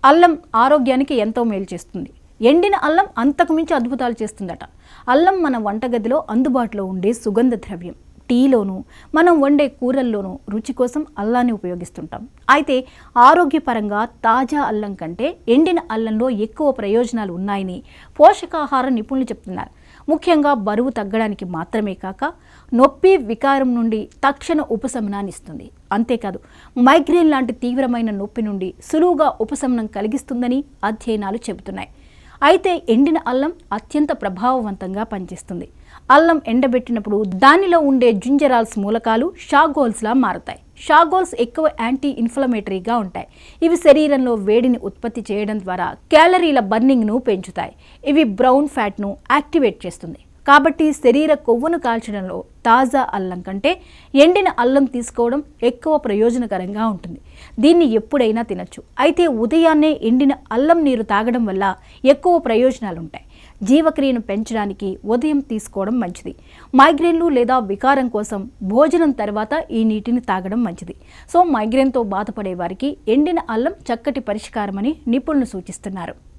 అల్లం ఆరోగ్యానికి ఎంతో మేలు చేస్తుంది. ఎండిన అల్లం అంతకుమించి అద్భుతాలు చేస్తుందట. అల్లం మన వంటగదిలో అందుబాటులో ఉండే సుగంధ ద్రవ్యం. టీలోనూ మనం వండే కూరల్లోనూ రుచి కోసం అల్లాన్ని ఉపయోగిస్తుంటాం. అయితే ఆరోగ్యపరంగా తాజా అల్లం కంటే ఎండిన అల్లంలో ఎక్కువ ప్రయోజనాలు ఉన్నాయని పోషకాహార నిపుణులు చెప్తున్నారు. ముఖ్యంగా బరువు తగ్గడానికి మాత్రమే కాక నొప్పి వికారం నుండి తక్షణ ఉపశమనాన్ని ఇస్తుంది. అంతేకాదు మైగ్రేన్ లాంటి తీవ్రమైన నొప్పి నుండి సులువుగా ఉపశమనం కలిగిస్తుందని అధ్యయనాలు చెబుతున్నాయి. అయితే ఎండిన అల్లం అత్యంత ప్రభావవంతంగా పనిచేస్తుంది. అల్లం ఎండబెట్టినప్పుడు దానిలో ఉండే జింజరాల్స్ మూలకాలు షాగోల్స్లా మారుతాయి. షాగోల్స్ ఎక్కువ యాంటీ ఇన్ఫ్లమేటరీగా ఉంటాయి. ఇవి శరీరంలో వేడిని ఉత్పత్తి చేయడం ద్వారా క్యాలరీల బర్నింగ్ను పెంచుతాయి. ఇవి బ్రౌన్ ఫ్యాట్ను యాక్టివేట్ చేస్తుంది. కాబట్టి శరీర కొవ్వును కాల్చడంలో తాజా అల్లం కంటే ఎండిన అల్లం తీసుకోవడం ఎక్కువ ప్రయోజనకరంగా ఉంటుంది. దీన్ని ఎప్పుడైనా తినచ్చు. అయితే ఉదయాన్నే ఎండిన అల్లం నీరు తాగడం వల్ల ఎక్కువ ప్రయోజనాలు ఉంటాయి. జీవక్రియను పెంచడానికి ఉదయం తీసుకోవడం మంచిది. మైగ్రేన్లు లేదా వికారం కోసం భోజనం తర్వాత ఈ నీటిని తాగడం మంచిది. సో మైగ్రేన్తో బాధపడే వారికి ఎండిన అల్లం చక్కటి పరిష్కారమని నిపుణులు సూచిస్తున్నారు.